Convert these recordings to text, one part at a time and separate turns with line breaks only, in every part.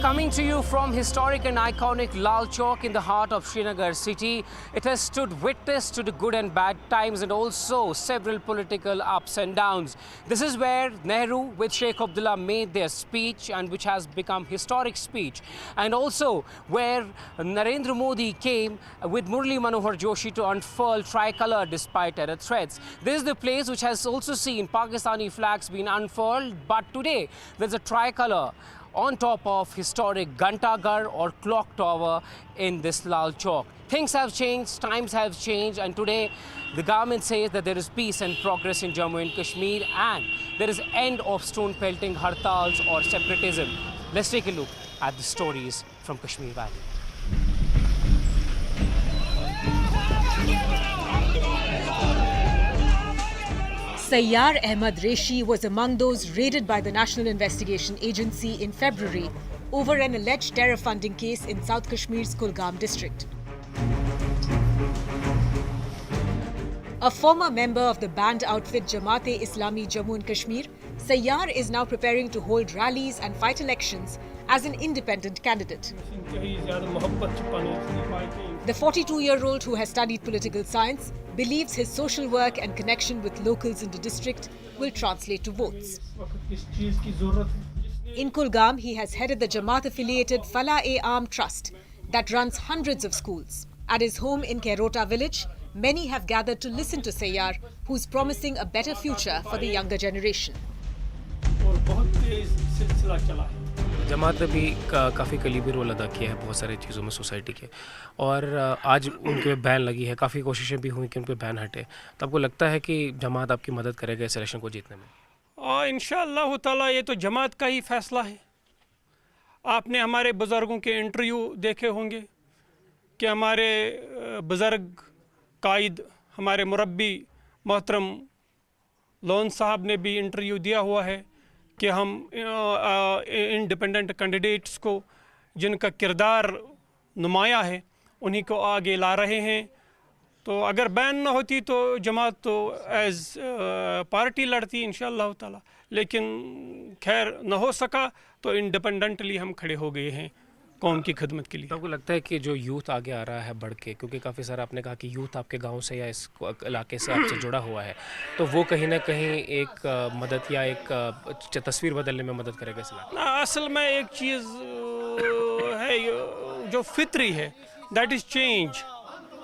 Coming to you from historic and iconic Lal Chowk in the heart of Srinagar city, it has stood witness to the good and bad times and also several political ups and downs. This is where Nehru with Sheikh Abdullah made their speech and which has become historic speech, and also where Narendra Modi came with Murli Manohar Joshi to unfurl tricolour despite terror threats. This is the place which has also seen Pakistani flags being unfurled, but today there's a tricolour on top of historic Ghantaghar or clock tower in this Lal Chowk. Things have changed, times have changed, and today the government says that there is peace and progress in Jammu and Kashmir and there is end of stone pelting hartals or separatism. Let's take a look at the stories from Kashmir Valley.
Sayyar Ahmad Reshi was among those raided by the National Investigation Agency in February over an alleged terror funding case in South Kashmir's Kulgam district. A former member of the banned outfit Jamaat-e-Islami Jammu and Kashmir, Sayyar is now preparing to hold rallies and fight elections as an independent candidate. The 42-year-old who has studied political science believes his social work and connection with locals in the district will translate to votes. In Kulgam, he has headed the Jamaat-affiliated Falah-e-Aam Trust that runs hundreds of schools. At his home in Kairota village, many have gathered to listen to Sayyar, who's promising a better future for the younger generation.
जमात ने भी काफ़ी कलीबी role अदा किया है बहुत सारी चीज़ों में सोसाइटी के, और आज उनके बैन लगी है, काफ़ी कोशिशें भी हुई कि उन पे बैन हटे। तो आपको लगता है कि जमात आपकी मदद करेगा इस इलेक्शन को जीतने में?
इंशाअल्लाह ताला ये तो जमात का ही फैसला है। आपने हमारे बुज़ुर्गों के इंटरव्यू देखे होंगे कि हमारे बुज़ुर्ग कायद हमारे मुरब्बी मोहतरम लोन साहब ने भी इंटरव्यू दिया हुआ है कि हम इंडिपेंडेंट कैंडिडेट्स को जिनका किरदार नुमाया है उन्हीं को आगे ला रहे हैं। तो अगर बैन ना होती तो जमात तो एज पार्टी लड़ती इंशाअल्लाह ताला, लेकिन खैर न हो सका तो इंडिपेंडेंटली हम खड़े हो गए हैं कौम की खिदमत के लिए।
तो आपको लगता है कि जो यूथ आगे आ रहा है बढ़ के, क्योंकि काफ़ी सारा आपने कहा कि यूथ आपके गांव से या इस इलाके से आपसे जुड़ा हुआ है, तो वो कहीं ना कहीं एक मदद या एक तस्वीर बदलने में मदद करेगा इस इलाके?
असल में एक चीज़ है जो फितरी है, that is change.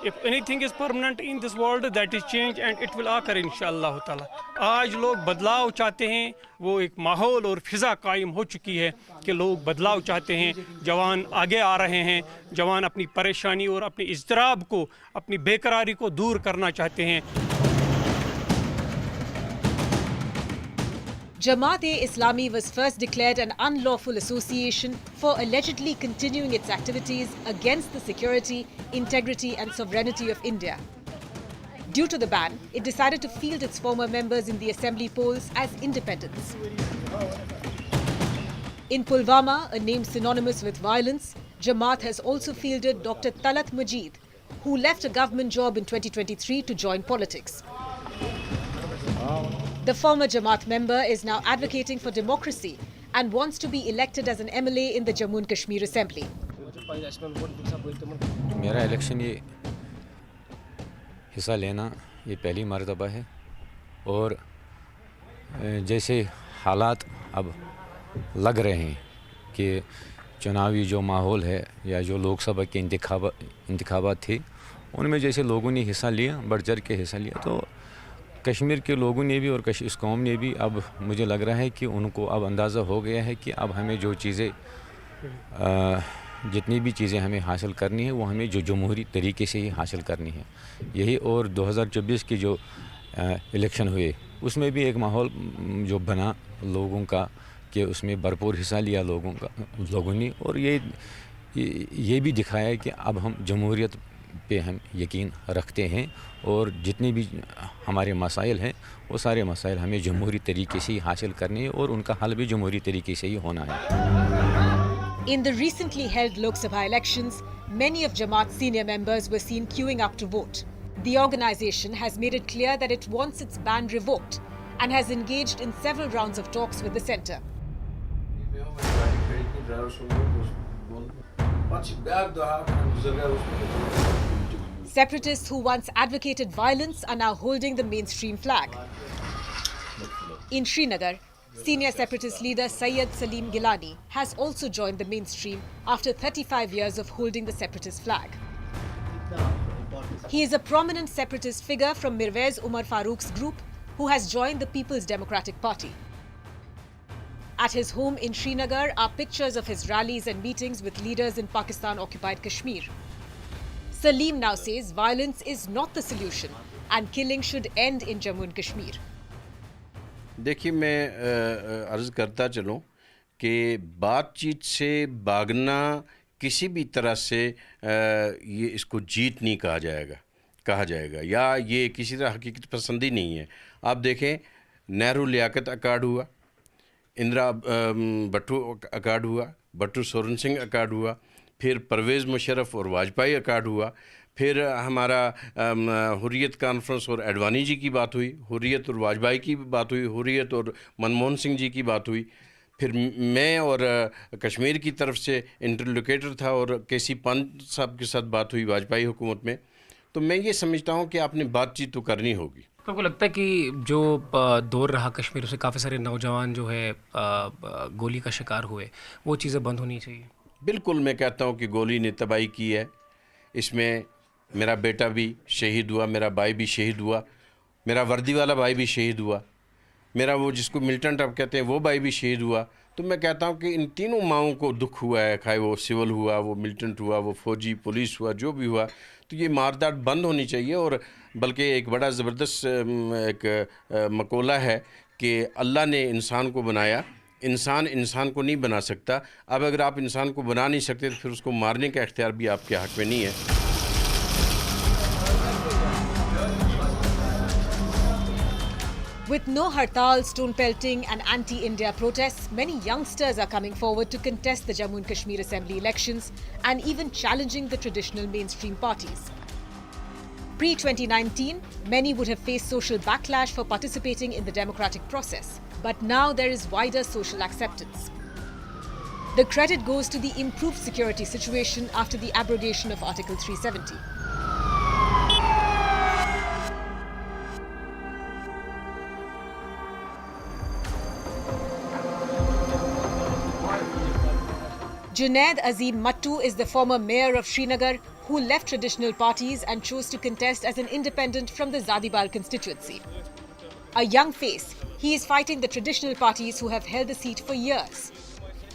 If anything is permanent in this world, that is change and it will occur इंशाअल्लाह ताला। आज लोग बदलाव चाहते हैं, वो एक माहौल और फिज़ा कायम हो चुकी है कि लोग बदलाव चाहते हैं। जवान आगे आ रहे हैं, जवान अपनी परेशानी और अपनी इज़्तिराब को, अपनी बेकरारी को दूर करना चाहते हैं।
Jamaat-e-Islami was first declared an unlawful association for allegedly continuing its activities against the security, integrity and sovereignty of India. Due to the ban, it decided to field its former members in the assembly polls as independents. In Pulwama, a name synonymous with violence, Jamaat has also fielded Dr. Talat Majid, who left a government job in 2023 to join politics. The former Jamaat member is now advocating for democracy and wants to be elected as an MLA in the Jammu and Kashmir Assembly.
मेरा election ये हिस्सा लेना ये पहली मर्तबा है, और जैसे हालात अब लग रहे हैं कि चुनावी जो माहौल है या जो लोकसभा के इंतखाबात थे उनमें जैसे लोगों ने हिस्सा लिया, बढ़ चढ़ के हिस्सा लिया, तो कश्मीर के लोगों ने भी और इस कौम ने भी अब मुझे लग रहा है कि उनको अब अंदाज़ा हो गया है कि अब हमें जो चीज़ें जितनी भी चीज़ें हमें हासिल करनी है वो हमें जो जमहूरी तरीके से ही हासिल करनी है। यही और 2024 की जो इलेक्शन हुए उसमें भी एक माहौल जो बना लोगों का कि उसमें भरपूर हिस्सा लिया लोगों ने, और ये भी दिखाया कि अब हम जमहूरियत पे हम यकीन रखते हैं और जितने भी हमारे मसाइल हैं वो सारे मसाइल हमें जमहूरी तरीके से ही हासिल करने हैं और उनका हल भी जमहूरी तरीके से ही होना है।
In the recently held Lok Sabha elections, many of Jamaat's senior members were seen queuing up to vote. The organisation has made it clear that it wants its ban revoked and has engaged in several rounds of talks with the centre. Separatists who once advocated violence are now holding the mainstream flag. In Srinagar, senior separatist leader Syed Salim Gilani has also joined the mainstream after 35 years of holding the separatist flag. He is a prominent separatist figure from Mirwaiz Umar Farooq's group who has joined the People's Democratic Party. At his home in Srinagar are pictures of his rallies and meetings with leaders in Pakistan-occupied Kashmir. Salim now says violence is not the solution and killing should end in Jammu and Kashmir.
देखिए, मैं अर्ज़ करता चलूँ कि बातचीत से भागना किसी भी तरह से ये इसको जीत नहीं कहा जाएगा या ये किसी तरह हकीकत पसंदी नहीं है। आप देखें, नेहरू लियाकत अकार्ड हुआ, इंदिरा भट्टू अकार्ड हुआ, भट्टू सोरन सिंह अकार्ड हुआ, फिर परवेज़ मुशर्रफ और वाजपेयी अकार्ड हुआ, फिर हमारा हुर्रियत कॉन्फ्रेंस और एडवानी जी की बात हुई, हुर्रियत और वाजपेयी की बात हुई, हुर्रियत और मनमोहन सिंह जी की बात हुई, फिर मैं और कश्मीर की तरफ से इंटरलोकेटर था और केसी पंत साहब के साथ बात हुई वाजपेयी हुकूमत में। तो मैं ये समझता हूँ कि आपने बातचीत तो करनी होगी।
तो आपको लगता है कि जो दौर रहा कश्मीर से काफ़ी सारे नौजवान जो है गोली का शिकार हुए, वो चीज़ें बंद होनी चाहिए?
बिल्कुल, मैं कहता हूँ कि गोली ने तबाही की है। इसमें मेरा बेटा भी शहीद हुआ, मेरा भाई भी शहीद हुआ, मेरा वर्दी वाला भाई भी शहीद हुआ, मेरा वो जिसको मिलिटेंट अब कहते हैं वो भाई भी शहीद हुआ। तो मैं कहता हूँ कि इन तीनों माओं को दुख हुआ है, खाए वो सिविल हुआ, वो मिलिटेंट हुआ, वो फौजी पुलिस हुआ, जो भी हुआ। तो ये मारदाट बंद होनी चाहिए। और बल्कि एक बड़ा ज़बरदस्त एक मकोला है कि अल्लाह ने इंसान को बनाया, इंसान को नहीं बना सकता। अब अगर आप इंसान को बना नहीं सकते तो फिर उसको मारने का इख्तियार भी आपके हक़ में नहीं है।
With no hartal, stone pelting and anti-India protests, many youngsters are coming forward to contest the Jammu and Kashmir Assembly elections and even challenging the traditional mainstream parties. Pre-2019, many would have faced social backlash for participating in the democratic process, but now there is wider social acceptance. The credit goes to the improved security situation after the abrogation of Article 370. Junaid Azim Mattu is the former mayor of Srinagar who left traditional parties and chose to contest as an independent from the Zadibal constituency. A young face, he is fighting the traditional parties who have held the seat for years.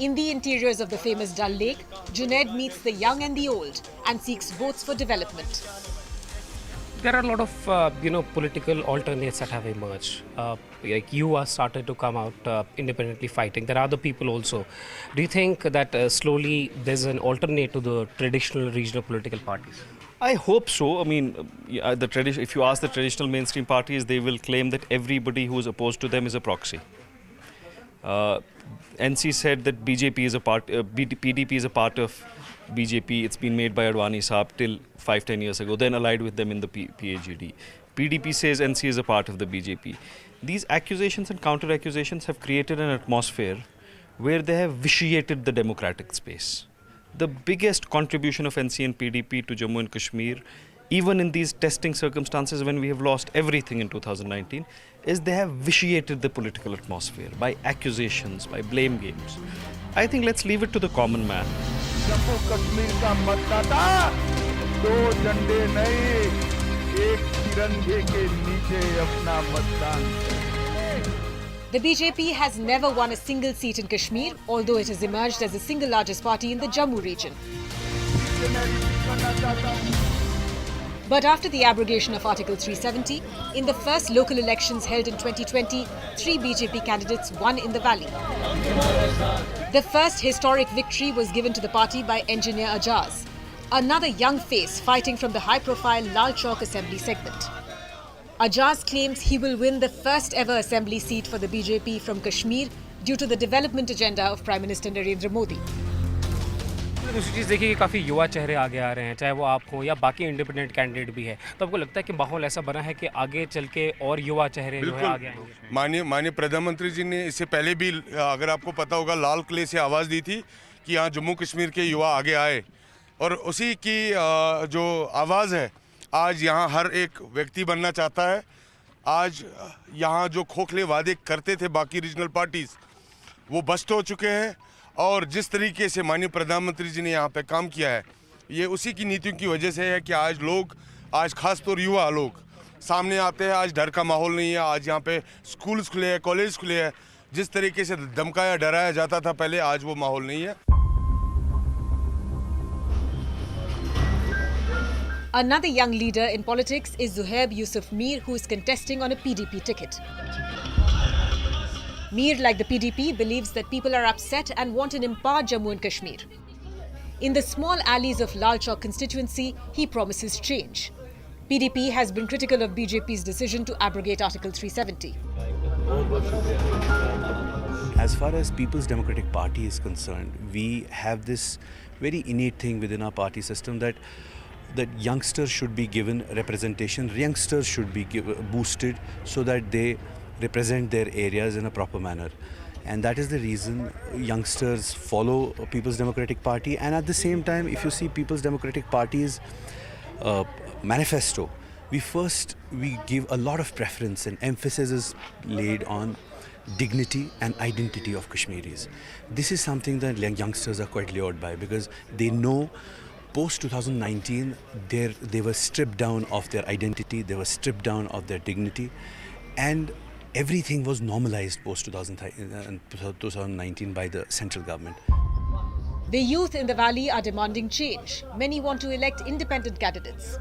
In the interiors of the famous Dal Lake, Junaid meets the young and the old and seeks votes for development.
There are a lot of political alternates that have emerged. Like you are started to come out independently fighting. There are other people also. Do you think that slowly there's an alternate to the traditional regional political parties?
I hope so. I mean, if you ask the traditional mainstream parties, they will claim that everybody who is opposed to them is a proxy. NC said that BJP is a part, PDP is a part of BJP. It's been made by Advani Saab till 5-10 years ago, then allied with them in the PAGD. PDP says NC is a part of the BJP. These accusations and counter-accusations have created an atmosphere where they have vitiated the democratic space. The biggest contribution of NC and PDP to Jammu and Kashmir, even in these testing circumstances when we have lost everything in 2019, is they have vitiated the political atmosphere by accusations, by blame games. I think let's leave it to the common man.
Jammu Kashmir का मतदाता दो झंडे नहीं, एक तिरंगे के नीचे अपना मतदान करे।
The BJP has never won a single seat in Kashmir, although it has emerged as the single largest party in the Jammu region. But after the abrogation of Article 370, in the first local elections held in 2020, 3 BJP candidates won in the valley. The first historic victory was given to the party by engineer Ajaz, another young face fighting from the high-profile Lal Chowk assembly segment. Ajaz claims he will win the first ever assembly seat for the BJP from Kashmir due to the development agenda of Prime Minister Narendra Modi.
दूसरी चीज़ देखिए कि काफ़ी युवा चेहरे आगे आ रहे हैं, चाहे वो आप हो या बाकी इंडिपेंडेंट कैंडिडेट भी है, तो आपको लगता है कि माहौल ऐसा बना है कि आगे चल के और युवा चेहरे जो है आगे आएंगे?
माननीय प्रधानमंत्री जी ने इससे पहले भी, अगर आपको पता होगा, लाल किले से आवाज़ दी थी कि यहाँ जम्मू कश्मीर के युवा आगे आए, और उसी की जो आवाज़ है आज यहाँ हर एक व्यक्ति बनना चाहता है। आज यहाँ जो खोखले वादे करते थे बाकी रीजनल पार्टीज़, वो बस्ट हो चुके हैं, और जिस तरीके से माननीय प्रधानमंत्री जी ने यहाँ पे काम किया है, ये उसी की नीतियों की वजह से है कि आज खास तौर युवा लोग सामने आते हैं। आज डर का माहौल नहीं है, आज यहाँ पे स्कूल्स खुले हैं, कॉलेज खुले हैं। जिस तरीके से धमकाया डराया जाता था पहले, आज वो माहौल नहीं है।
Another young leader in politics is Zuhaib Yusuf Mir, who is contesting on a PDP ticket. Mir, like the PDP, believes that people are upset and want an empowered Jammu and Kashmir. In the small alleys of Lal Chowk constituency, he promises change. PDP has been critical of BJP's decision to abrogate Article 370.
As far as People's Democratic Party is concerned, we have this very innate thing within our party system that youngsters should be given representation, youngsters should be boosted so that they represent their areas in a proper manner. And that is the reason youngsters follow People's Democratic Party. And at the same time, if you see People's Democratic Party's manifesto, we give a lot of preference and emphasis is laid on dignity and identity of Kashmiris. This is something that youngsters are quite lured by, because they know post 2019 they were stripped down of their identity, they were stripped down of their dignity, and everything was normalized post 2019 by the central government.
The youth in the valley are demanding change. Many want to elect independent candidates.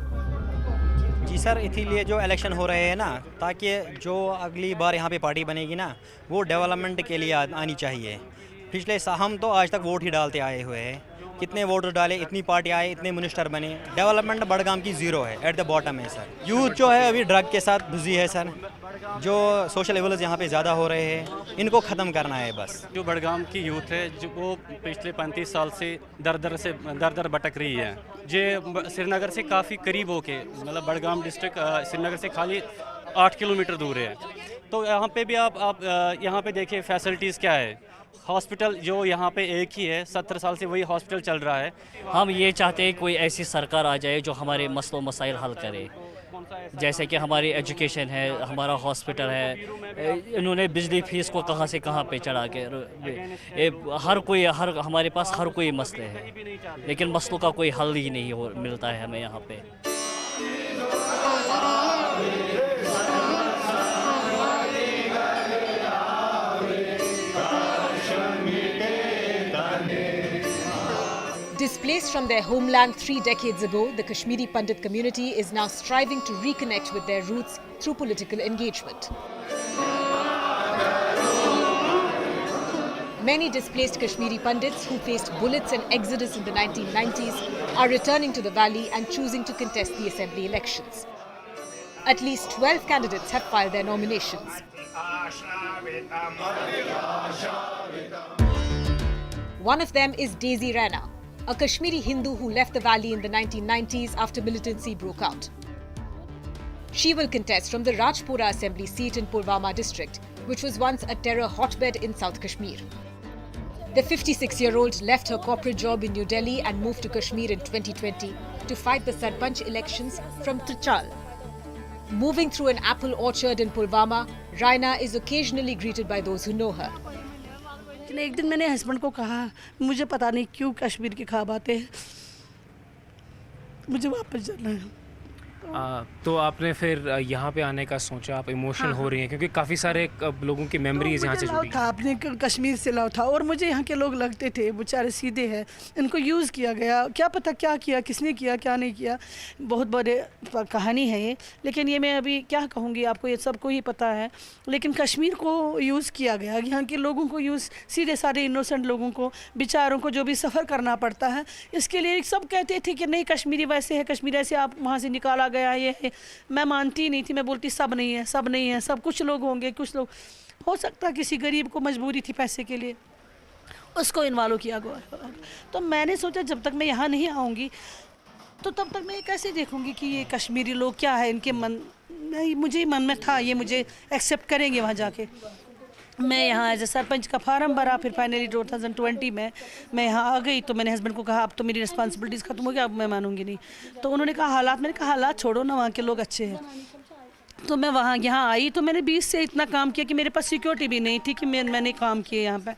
जी sir, इसीलिए जो election हो रहे हैं ना, ताकि जो अगली बार यहाँ पे पार्टी बनेगी ना, वो डेवलपमेंट के लिए आनी चाहिए। पिछले हम तो आज तक वोट ही डालते आए हुए हैं, कितने वोट डाले, इतनी पार्टी आए, इतने मिनिस्टर बने, डेवलपमेंट बड़गाम की ज़ीरो है, एट द बॉटम है सर। यूथ जो है अभी ड्रग के साथ बिजी है सर, जो सोशल लेवल्स यहाँ पे ज़्यादा हो रहे हैं, इनको ख़त्म करना है बस।
जो बड़गाम की यूथ है, जो वो पिछले 35 साल से दर दर भटक रही है। जो श्रीनगर से काफ़ी करीब होके, मतलब बड़गाम डिस्ट्रिक्ट श्रीनगर से खाली 8 किलोमीटर दूर है। तो यहाँ पे भी आप यहाँ पे देखिए फैसिलिटीज़ क्या है। हॉस्पिटल जो यहाँ पे एक ही है, 70 साल से वही हॉस्पिटल चल रहा है।
हम ये चाहते हैं कोई ऐसी सरकार आ जाए जो हमारे मसलों मसाइल हल करे, जैसे कि हमारी एजुकेशन है, हमारा हॉस्पिटल है। इन्होंने बिजली फीस को कहाँ से कहाँ पे चढ़ा के हमारे पास हर कोई मसले हैं, लेकिन मसलों का कोई हल ही नहीं मिलता है हमें यहाँ पे।
Displaced from their homeland 3 decades ago, the Kashmiri Pandit community is now striving to reconnect with their roots through political engagement. Many displaced Kashmiri Pandits who faced bullets and exodus in the 1990s are returning to the valley and choosing to contest the assembly elections. At least 12 candidates have filed their nominations. One of them is Daisy Rana, a Kashmiri Hindu who left the valley in the 1990s after militancy broke out. She will contest from the Rajpura Assembly seat in Pulwama district, which was once a terror hotbed in South Kashmir. The 56-year-old left her corporate job in New Delhi and moved to Kashmir in 2020 to fight the Sarpanch elections from Trichal. Moving through an apple orchard in Pulwama, Raina is occasionally greeted by those who know her.
एक दिन मैंने husband को कहा, मुझे पता नहीं क्यों कश्मीर की ख्वाब आते हैं, मुझे वापस जाना है।
तो आपने फिर यहाँ पे आने का सोचा, आप इमोशनल हो रही हैं क्योंकि काफ़ी सारे लोगों की मेमोरीज यहाँ से जुड़ी
था। आपने कश्मीर से लाओ था और मुझे यहाँ के लोग लगते थे बेचारे सीधे हैं, इनको यूज़ किया गया, क्या पता क्या किया, किसने किया क्या नहीं किया, बहुत बड़े कहानी है ये। लेकिन ये मैं अभी क्या कहूँगी आपको, ये सबको ही पता है। लेकिन कश्मीर को यूज़ किया गया, यहाँ के लोगों को यूज़, सीधे सारे इनोसेंट लोगों को, बेचारों को जो भी सफ़र करना पड़ता है, इसके लिए सब कहते थे कि नहीं कश्मीरी वैसे है, कश्मीर ऐसे, आप वहाँ से निकाला गया ये है। मैं मानती नहीं थी, मैं बोलती सब नहीं है, सब नहीं है, सब कुछ लोग होंगे, कुछ लोग हो सकता है किसी गरीब को मजबूरी थी पैसे के लिए, उसको इन्वॉल्व किया गया। तो मैंने सोचा जब तक मैं यहाँ नहीं आऊँगी तो तब तक मैं कैसे देखूँगी कि ये कश्मीरी लोग क्या है, इनके मन, नहीं मुझे मन में था ये मुझे एक्सेप्ट करेंगे वहाँ जाके। मैं यहाँ एज ए सरपंच का फार्म भरा, फिर फाइनली 2020 में मैं यहाँ आ गई। तो मैंने हस्बैंड को कहा अब तो मेरी रिस्पॉन्सिबिलिटीज़ खत्म हो गया, अब मैं मानूंगी नहीं। तो उन्होंने कहा हालात, मैंने कहा हालात छोड़ो ना, वहाँ के लोग अच्छे हैं। तो मैं वहाँ यहाँ आई तो मैंने 20 से इतना काम किया कि मेरे पास सिक्योरिटी भी नहीं थी कि मैंने काम किए यहाँ पे।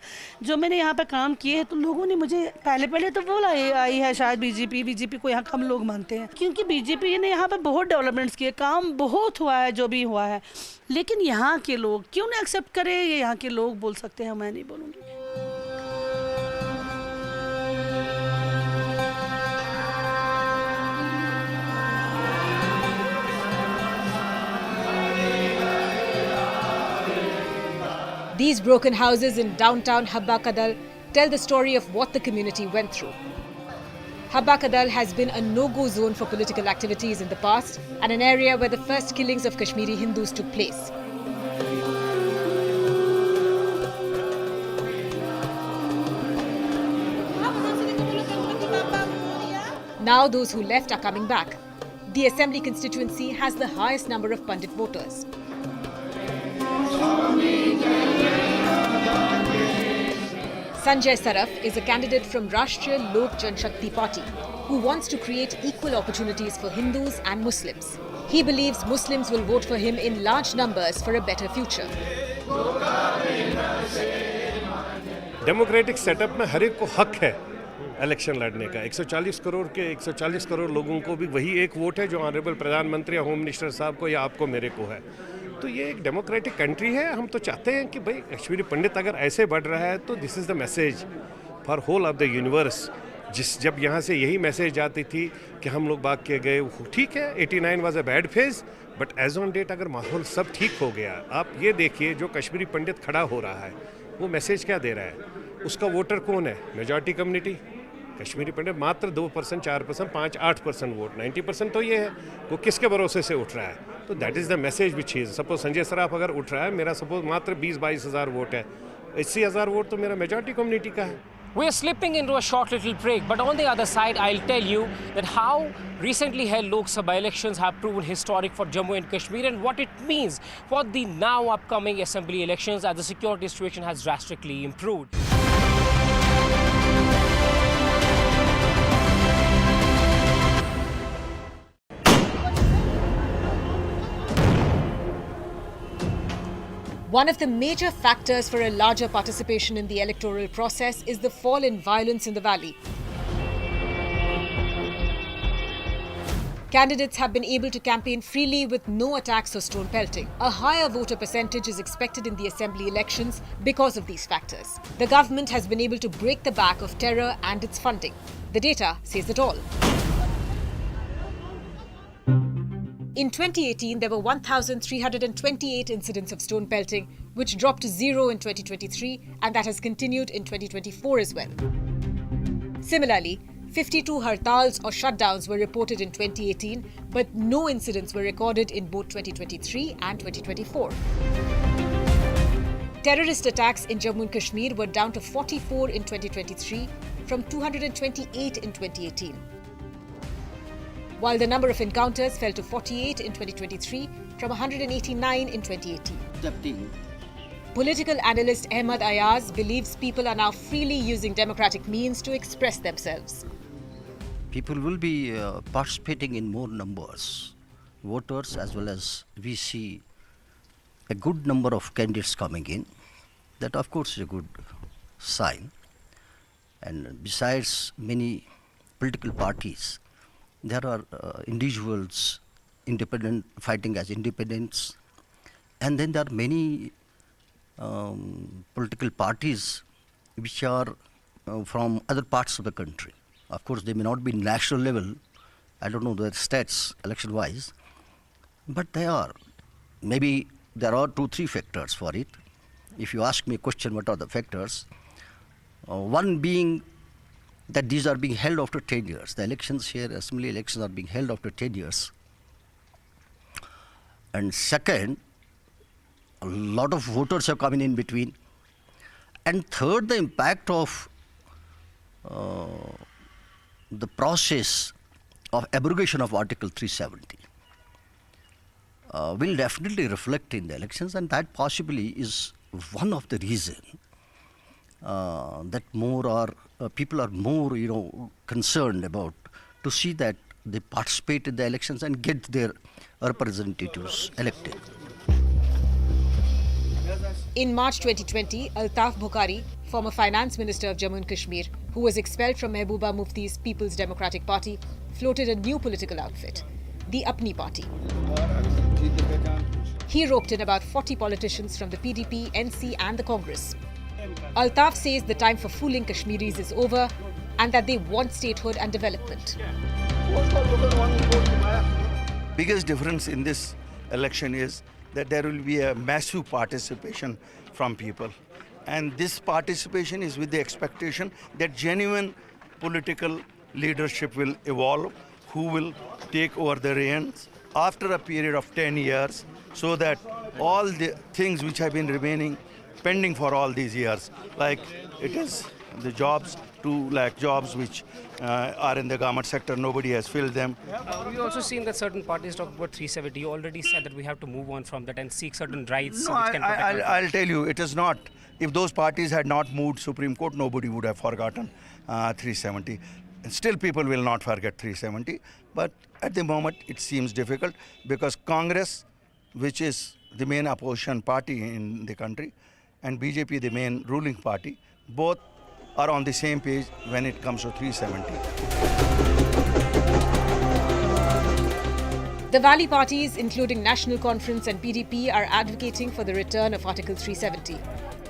जो मैंने यहाँ पे काम किए हैं तो लोगों ने मुझे पहले तो बोला आई है शायद बीजेपी को यहाँ कम लोग मानते हैं, क्योंकि बीजेपी ने यहाँ पे बहुत डेवलपमेंट्स किए, काम बहुत हुआ है जो भी हुआ है। लेकिन यहाँ के लोग क्यों ना एक्सेप्ट करें, ये यहाँ के लोग बोल सकते हैं, मैं नहीं बोलूँगी।
These broken houses in downtown Habba Kadal tell the story of what the community went through. Habba Kadal has been a no-go zone for political activities in the past and an area where the first killings of Kashmiri Hindus took place. Now those who left are coming back. The Assembly constituency has the highest number of Pandit voters. Sanjay Saraf is a candidate from Rashtriya Lok Janshakti Party who wants to create equal opportunities for Hindus and Muslims. He believes Muslims will vote for him in large numbers for a better future.
Democratic setup में हर एक को हक है election लड़ने का। 140 करोड़ के 140 करोड़ लोगों को भी वही एक वोट है जो ऑनरेबल प्रधानमंत्री या होम मिनिस्टर साहब को या आपको मेरे को है। तो ये एक डेमोक्रेटिक कंट्री है। हम तो चाहते हैं कि भाई कश्मीरी पंडित अगर ऐसे बढ़ रहा है तो this is the message for whole of the universe. जब यहाँ से यही मैसेज आती थी कि हम लोग भाग के गए, ठीक है 89 was a bad phase, but as on date अगर माहौल सब ठीक हो गया, आप ये देखिए जो कश्मीरी पंडित खड़ा हो रहा है वो मैसेज क्या दे रहा है, उसका वोटर कौन है, मेजॉरिटी कम्युनिटी कश्मीरी पंडित, मात्र 2%, 4%, 5-8% वोट, 90% तो ये है वो किसके भरोसे से उठ रहा है। तो that is the message which is. Suppose Sanjay Saraf अगर उठ रहा है, मेरा सपोज मात्र 20-22 हज़ार वोट है, 80,000 वोट तो मेरा मेजॉरिटी कम्युनिटी का है।
We are slipping into a short little break, but on the other side, I'll tell you that how recently held Lok Sabha elections have proven historic for Jammu and Kashmir and what it means for the now upcoming assembly elections as the security situation has drastically improved.
One of the major factors for a larger participation in the electoral process is the fall in violence in the valley. Candidates have been able to campaign freely with no attacks or stone pelting. A higher voter percentage is expected in the assembly elections because of these factors. The government has been able to break the back of terror and its funding. The data says it all. In 2018, there were 1,328 incidents of stone pelting, which dropped to 0 in 2023, and that has continued in 2024 as well. Similarly, 52 hartals or shutdowns were reported in 2018, but no incidents were recorded in both 2023 and 2024. Terrorist attacks in Jammu and Kashmir were down to 44 in 2023 from 228 in 2018. While the number of encounters fell to 48 in 2023 from 189 in 2018. Political analyst Ahmad Ayaz believes people are now freely using democratic means to express themselves.
People will be participating in more numbers, voters, as well as we see a good number of candidates coming in. That of course is a good sign. And besides many political parties, there are individuals independent fighting as independents, and then there are many political parties which are from other parts of the country. Of course, they may not be national level. I don't know their stats election-wise, but they are. Maybe there are 2-3 factors for it. If you ask me a question, what are the factors? One being that these are being held after 10 years. The elections here, assembly elections, are being held after 10 years. And second, a lot of voters have come in between. And third, the impact of the process of abrogation of Article 370 will definitely reflect in the elections, and that possibly is one of the reason that people are more, concerned about to see that they participate in the elections and get their representatives elected.
In March 2020, Altaf Bukhari, former finance minister of Jammu and Kashmir, who was expelled from Mehbooba Mufti's People's Democratic Party, floated a new political outfit, the Apni Party. He roped in about 40 politicians from the PDP, NC and the Congress. Altaf says the time for fooling Kashmiris is over and that they want statehood and development.
Biggest difference in this election is that there will be a massive participation from people. And this participation is with the expectation that genuine political leadership will evolve, who will take over the reins after a period of 10 years, so that all the things which have been remaining pending for all these years, like it is the jobs, 2 lakh jobs which are in the government sector, nobody has filled them.
We've also seen that certain parties talk about 370. You already said that we have to move on from that and seek certain rights.
No, I'll tell you, it is not. If those parties had not moved Supreme Court, nobody would have forgotten 370. And still people will not forget 370. But at the moment, it seems difficult because Congress, which is the main opposition party in the country, and BJP, the main ruling party, both are on the same page when it comes to 370.
The Valley parties, including National Conference and PDP, are advocating for the return of Article 370.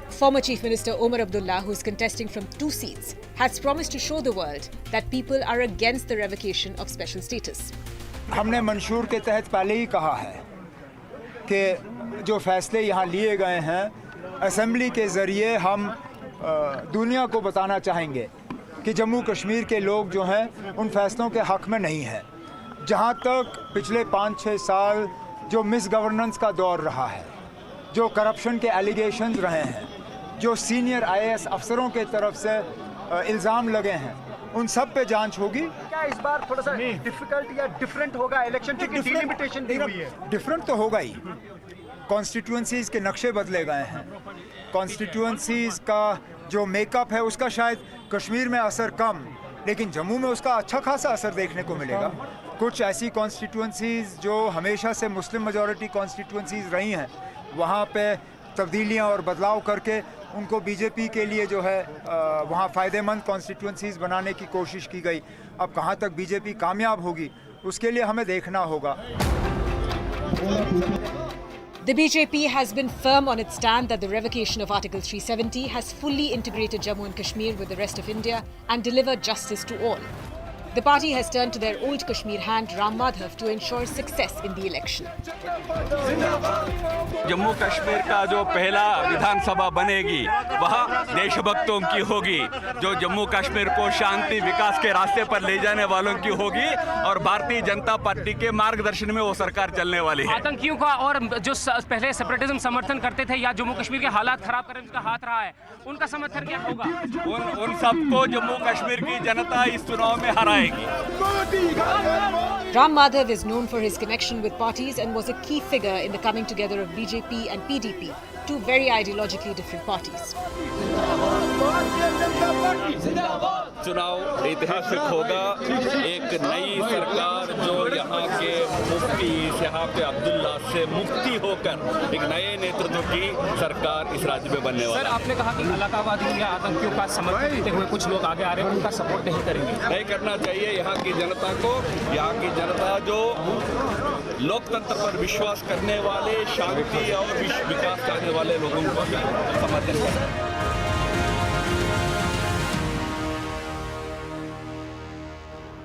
Former Chief Minister Omar Abdullah, who is contesting from 2 seats, has promised to show the world that people are against the revocation of special status.
हमने मंशूर के तहत पहले ही कहा है कि जो फैसले यहाँ लिए गए हैं, असेंबली के ज़रिए हम दुनिया को बताना चाहेंगे कि जम्मू कश्मीर के लोग जो हैं उन फैसलों के हक़ में नहीं हैं। जहाँ तक पिछले 5-6 साल जो मिस गवर्नेंस का दौर रहा है, जो करप्शन के एलिगेशंस रहे हैं, जो सीनियर IAS अफसरों के तरफ से इल्ज़ाम लगे हैं, उन सब पे जांच होगी।
क्या इस बार थोड़ा सा डिफिकल्ट या डिफरेंट होगा इलेक्शन की डिलिमिटेशन दी हुई है?
डिफरेंट तो होगा ही। कॉन्स्टिट्यूंसीज़ के नक्शे बदले गए हैं। कॉन्स्टिट्यूंसीज़ का जो मेकअप है उसका शायद कश्मीर में असर कम, लेकिन जम्मू में उसका अच्छा खासा असर देखने को मिलेगा। कुछ ऐसी कॉन्स्टिट्यूंसीज़ जो हमेशा से मुस्लिम मेजॉरिटी कॉन्स्टिट्यूंसीज़ रही हैं, वहाँ पे तब्दीलियाँ और बदलाव करके उनको बीजेपी के लिए जो है वहाँ फ़ायदेमंद कॉन्स्टिट्यूंसीज़ बनाने की कोशिश की गई। अब कहाँ तक बीजेपी कामयाब होगी उसके लिए हमें देखना होगा।
The BJP has been firm on its stand that the revocation of Article 370 has fully integrated Jammu and Kashmir with the rest of India and delivered justice to all. The party has turned to their old Kashmir hand Ram Madhav to ensure success in the election.
Jammu Kashmir का जो पहला विधानसभा बनेगी वह देशभक्तों की होगी, जो जम्मू कश्मीर को शांति विकास के रास्ते पर ले जाने वालों की होगी और भारतीय जनता पार्टी के मार्गदर्शन में वो सरकार चलने वाली है।
आतंकियों का और जो पहले सेपरेटिज्म समर्थन करते थे या जम्मू कश्मीर के हालात खराब करने का हाथ रहा है, उनका समर्थन क्या होगा?
उन सबको जम्मू कश्मीर की जनता इस चुनाव में हराएगी।
Ram Madhav is known for his connection with parties and was a key figure in the coming together of BJP and PDP, two very ideologically different parties.
चुनाव ऐतिहासिक होगा। एक नई सरकार जो यहाँ के मुफ्ती शहाब अब्दुल्ला से मुक्ति होकर एक नए नेतृत्व की सरकार इस राज्य में बनने वाली है।
सर, आपने कहा कि अलगाववादियों या आतंकियों का समर्थन करते हुए कुछ लोग आगे आ रहे हैं, उनका सपोर्ट नहीं करेंगे।
नहीं करना चाहिए। यहाँ की जनता को, यहाँ की जनता जो लोकतंत्र पर विश्वास करने वाले, शांति और विकास चाहने वाले लोगों को समर्थन करना है।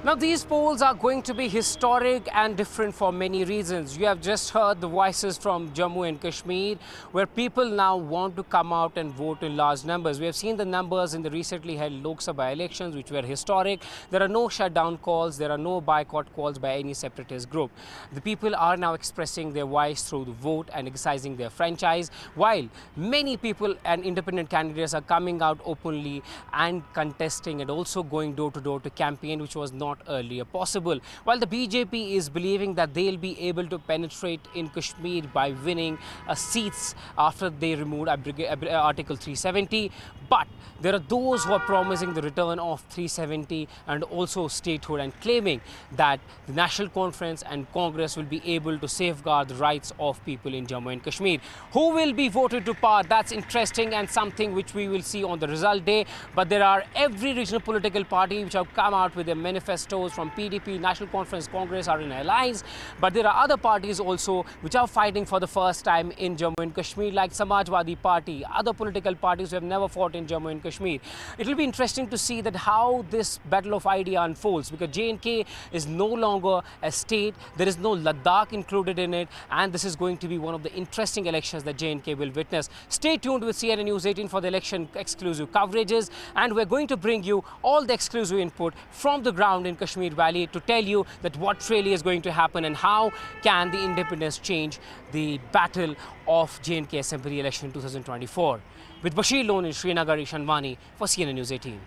Now, these polls are going to be historic and different for many reasons. You have just heard the voices from Jammu and Kashmir, where people now want to come out and vote in large numbers. We have seen the numbers in the recently held Lok Sabha elections, which were historic. There are no shutdown calls, there are no boycott calls by any separatist group. The people are now expressing their voice through the vote and exercising their franchise, while many people and independent candidates are coming out openly and contesting and also going door to door to campaign, which was not not earlier possible. While the BJP is believing that they'll be able to penetrate in Kashmir by winning seats after they removed Article 370, but there are those who are promising the return of 370 and also statehood, and claiming that the National Conference and Congress will be able to safeguard the rights of people in Jammu and Kashmir. Who will be voted to power? That's interesting and something which we will see on the result day. But there are every regional political party which have come out with their manifestos. From PDP, National Conference, Congress are in alliance. But there are other parties also which are fighting for the first time in Jammu and Kashmir, like Samajwadi Party, other political parties who have never fought in Jammu and Kashmir. It will be interesting to see that how this battle of idea unfolds, because J&K is no longer a state. There is no Ladakh included in it, and this is going to be one of the interesting elections that J&K will witness. Stay tuned with CNN News 18 for the election exclusive coverages, and we're going to bring you all the exclusive input from the ground in Kashmir Valley to tell you that what really is going to happen and how can the independence change the battle of J&K Assembly election 2024. With Bashir Lone in Srinagar, Ishan Wani for CNN News 18.